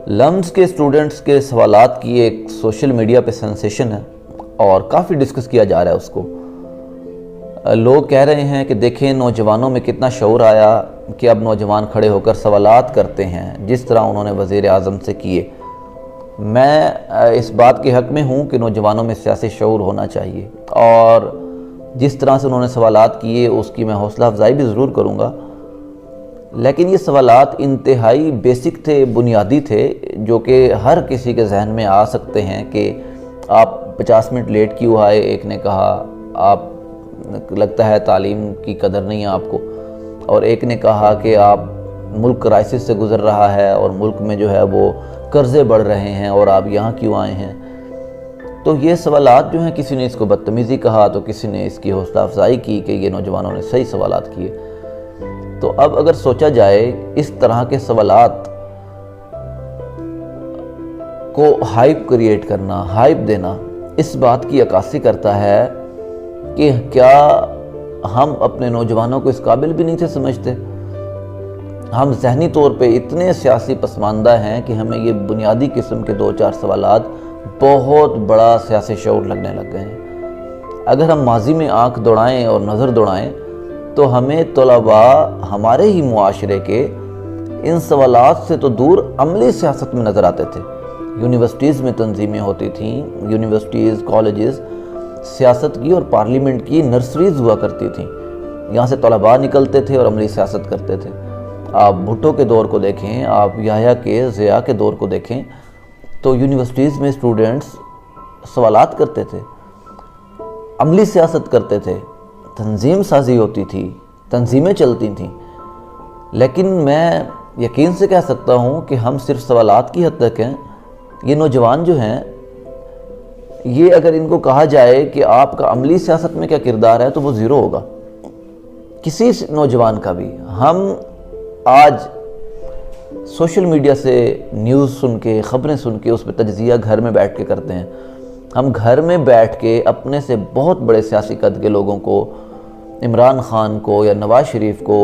لمز کے اسٹوڈنٹس کے سوالات کی ایک سوشل میڈیا پہ سینسیشن ہے اور کافی ڈسکس کیا جا رہا ہے اس کو۔ لوگ کہہ رہے ہیں کہ دیکھیں نوجوانوں میں کتنا شعور آیا کہ اب نوجوان کھڑے ہو کر سوالات کرتے ہیں جس طرح انہوں نے وزیر اعظم سے کیے۔ میں اس بات کے حق میں ہوں کہ نوجوانوں میں سیاسی شعور ہونا چاہیے، اور جس طرح سے انہوں نے سوالات کیے اس کی میں حوصلہ افزائی بھی ضرور کروں گا، لیکن یہ سوالات انتہائی بیسک تھے، بنیادی تھے، جو کہ ہر کسی کے ذہن میں آ سکتے ہیں کہ آپ 50 منٹ لیٹ کیوں آئے؟ ایک نے کہا آپ لگتا ہے تعلیم کی قدر نہیں ہے آپ کو، اور ایک نے کہا کہ آپ ملک کرائسس سے گزر رہا ہے اور ملک میں جو ہے وہ قرضے بڑھ رہے ہیں اور آپ یہاں کیوں آئے ہیں؟ تو یہ سوالات جو ہیں، کسی نے اس کو بدتمیزی کہا تو کسی نے اس کی حوصلہ افزائی کی کہ یہ نوجوانوں نے صحیح سوالات کیے۔ تو اب اگر سوچا جائے اس طرح کے سوالات کو ہائپ کریٹ کرنا، ہائپ دینا، اس بات کی عکاسی کرتا ہے کہ کیا ہم اپنے نوجوانوں کو اس قابل بھی نہیں تھے سمجھتے؟ ہم ذہنی طور پہ اتنے سیاسی پسماندہ ہیں کہ ہمیں یہ بنیادی قسم کے 2-4 سوالات بہت بڑا سیاسی شعور لگنے لگ گئے ہیں۔ اگر ہم ماضی میں آنکھ دوڑائیں اور نظر دوڑائیں تو ہمیں طلباء ہمارے ہی معاشرے کے ان سوالات سے تو دور عملی سیاست میں نظر آتے تھے۔ یونیورسٹیز میں تنظیمیں ہوتی تھیں، یونیورسٹیز، کالجز سیاست کی اور پارلیمنٹ کی نرسریز ہوا کرتی تھیں، یہاں سے طلباء نکلتے تھے اور عملی سیاست کرتے تھے۔ آپ بھٹو کے دور کو دیکھیں، آپ یحییٰ کے، ضیاء کے دور کو دیکھیں، تو یونیورسٹیز میں اسٹوڈنٹس سوالات کرتے تھے، عملی سیاست کرتے تھے، تنظیم سازی ہوتی تھی، تنظیمیں چلتی تھیں۔ لیکن میں یقین سے کہہ سکتا ہوں کہ ہم صرف سوالات کی حد تک ہیں۔ یہ نوجوان جو ہیں، یہ اگر ان کو کہا جائے کہ آپ کا عملی سیاست میں کیا کردار ہے تو وہ زیرو ہوگا، کسی نوجوان کا بھی۔ ہم آج سوشل میڈیا سے نیوز سن کے، خبریں سن کے اس پہ تجزیہ گھر میں بیٹھ کے کرتے ہیں۔ ہم گھر میں بیٹھ کے اپنے سے بہت بڑے سیاسی قد کے لوگوں کو، عمران خان کو یا نواز شریف کو،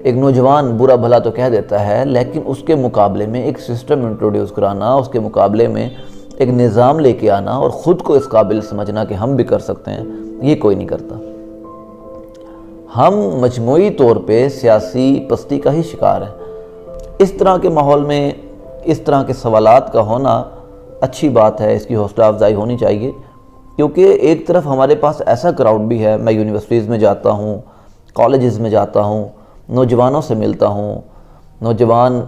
ایک نوجوان برا بھلا تو کہہ دیتا ہے، لیکن اس کے مقابلے میں ایک سسٹم انٹروڈیوس کرانا، اس کے مقابلے میں ایک نظام لے کے آنا اور خود کو اس قابل سمجھنا کہ ہم بھی کر سکتے ہیں، یہ کوئی نہیں کرتا۔ ہم مجموعی طور پہ سیاسی پستی کا ہی شکار ہیں۔ اس طرح کے ماحول میں اس طرح کے سوالات کا ہونا اچھی بات ہے، اس کی حوصلہ افزائی ہونی چاہیے، کیونکہ ایک طرف ہمارے پاس ایسا کراؤڈ بھی ہے۔ میں یونیورسٹیز میں جاتا ہوں، کالجز میں جاتا ہوں، نوجوانوں سے ملتا ہوں، نوجوان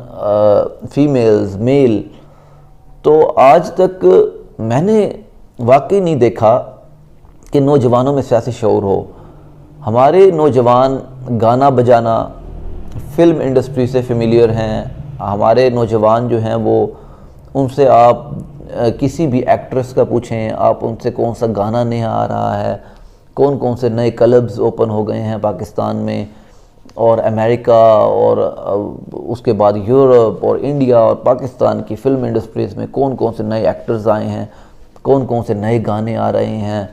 فیمیلز، میل، تو آج تک میں نے واقعی نہیں دیکھا کہ نوجوانوں میں سیاسی شعور ہو۔ ہمارے نوجوان گانا بجانا، فلم انڈسٹری سے فیملیئر ہیں۔ ہمارے نوجوان جو ہیں وہ، ان سے آپ کسی بھی ایکٹریس کا پوچھیں، آپ ان سے کون سا گانا نیا آ رہا ہے، کون کون سے نئے کلبز اوپن ہو گئے ہیں پاکستان میں اور امریکہ، اور اس کے بعد یورپ اور انڈیا اور پاکستان کی فلم انڈسٹریز میں کون کون سے نئے ایکٹرز آئے ہیں، کون کون سے نئے گانے آ رہے ہیں،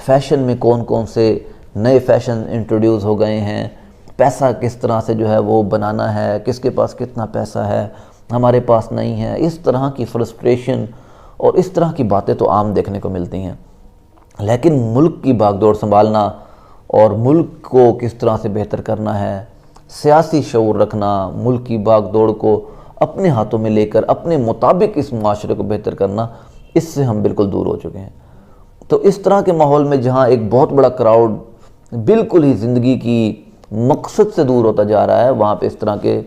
فیشن میں کون کون سے نئے فیشن انٹروڈیوس ہو گئے ہیں، پیسہ کس طرح سے جو ہے وہ بنانا ہے، کس کے پاس کتنا پیسہ ہے، ہمارے پاس نہیں ہے۔ اس طرح کی فرسٹریشن اور اس طرح کی باتیں تو عام دیکھنے کو ملتی ہیں، لیکن ملک کی باغ دوڑ سنبھالنا اور ملک کو کس طرح سے بہتر کرنا ہے، سیاسی شعور رکھنا، ملک کی باغ دوڑ کو اپنے ہاتھوں میں لے کر اپنے مطابق اس معاشرے کو بہتر کرنا، اس سے ہم بالکل دور ہو چکے ہیں۔ تو اس طرح کے ماحول میں جہاں ایک بہت بڑا کراؤڈ بالکل ہی زندگی کی مقصد سے دور ہوتا جا رہا ہے، وہاں پہ اس طرح کے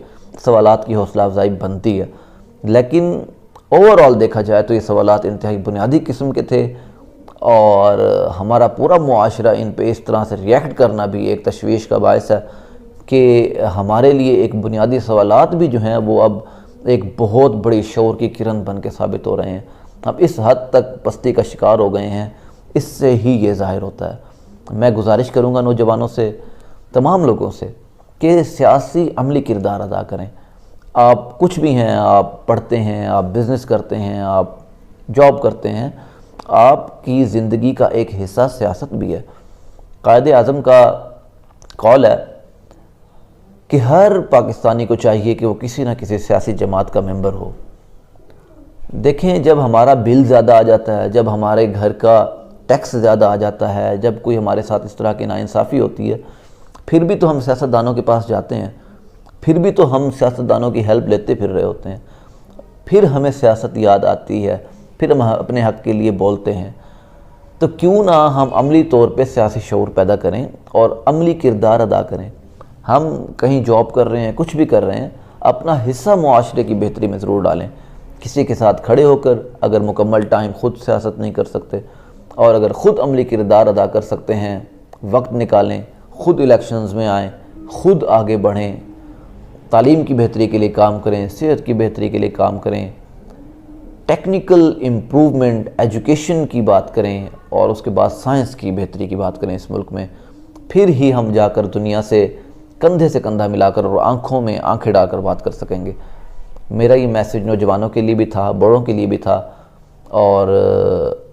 سوالات کی حوصلہ افزائی بنتی ہے۔ لیکن اوورآل دیکھا جائے تو یہ سوالات انتہائی بنیادی قسم کے تھے، اور ہمارا پورا معاشرہ ان پہ اس طرح سے ریئیکٹ کرنا بھی ایک تشویش کا باعث ہے کہ ہمارے لیے ایک بنیادی سوالات بھی جو ہیں وہ اب ایک بہت بڑی شعور کی کرن بن کے ثابت ہو رہے ہیں۔ اب اس حد تک پستی کا شکار ہو گئے ہیں، اس سے ہی یہ ظاہر ہوتا ہے۔ میں گزارش کروں گا نوجوانوں سے، تمام لوگوں سے، کہ سیاسی عملی کردار ادا کریں۔ آپ کچھ بھی ہیں، آپ پڑھتے ہیں، آپ بزنس کرتے ہیں، آپ جاب کرتے ہیں، آپ کی زندگی کا ایک حصہ سیاست بھی ہے۔ قائد اعظم کا قول ہے کہ ہر پاکستانی کو چاہیے کہ وہ کسی نہ کسی سیاسی جماعت کا ممبر ہو۔ دیکھیں جب ہمارا بل زیادہ آ جاتا ہے، جب ہمارے گھر کا ٹیکس زیادہ آ جاتا ہے، جب کوئی ہمارے ساتھ اس طرح کی ناانصافی ہوتی ہے، پھر بھی تو ہم سیاستدانوں کے پاس جاتے ہیں، پھر بھی تو ہم سیاستدانوں کی ہیلپ لیتے پھر رہے ہوتے ہیں، پھر ہمیں سیاست یاد آتی ہے، پھر ہم اپنے حق کے لیے بولتے ہیں۔ تو کیوں نہ ہم عملی طور پہ سیاسی شعور پیدا کریں اور عملی کردار ادا کریں۔ ہم کہیں جاب کر رہے ہیں، کچھ بھی کر رہے ہیں، اپنا حصہ معاشرے کی بہتری میں ضرور ڈالیں۔ کسی کے ساتھ کھڑے ہو کر، اگر مکمل ٹائم خود سیاست نہیں کر سکتے اور اگر خود عملی کردار ادا کر سکتے ہیں، وقت نکالیں، خود الیکشنز میں آئیں، خود آگے بڑھیں، تعلیم کی بہتری کے لیے کام کریں، صحت کی بہتری کے لیے کام کریں، ٹیکنیکل امپروومنٹ ایجوکیشن کی بات کریں اور اس کے بعد سائنس کی بہتری کی بات کریں اس ملک میں، پھر ہی ہم جا کر دنیا سے کندھے سے کندھا ملا کر اور آنکھوں میں آنکھیں ڈال کر بات کر سکیں گے۔ میرا یہ میسیج نوجوانوں کے لیے بھی تھا، بڑوں کے لیے بھی تھا، اور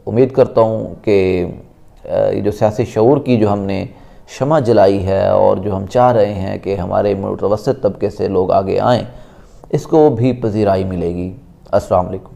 امید کرتا ہوں کہ یہ جو سیاسی شعور کی جو ہم نے شمع جلائی ہے اور جو ہم چاہ رہے ہیں کہ ہمارے متوسط طبقے سے لوگ آگے آئیں، اس کو بھی پذیرائی ملے گی۔ السلام علیکم۔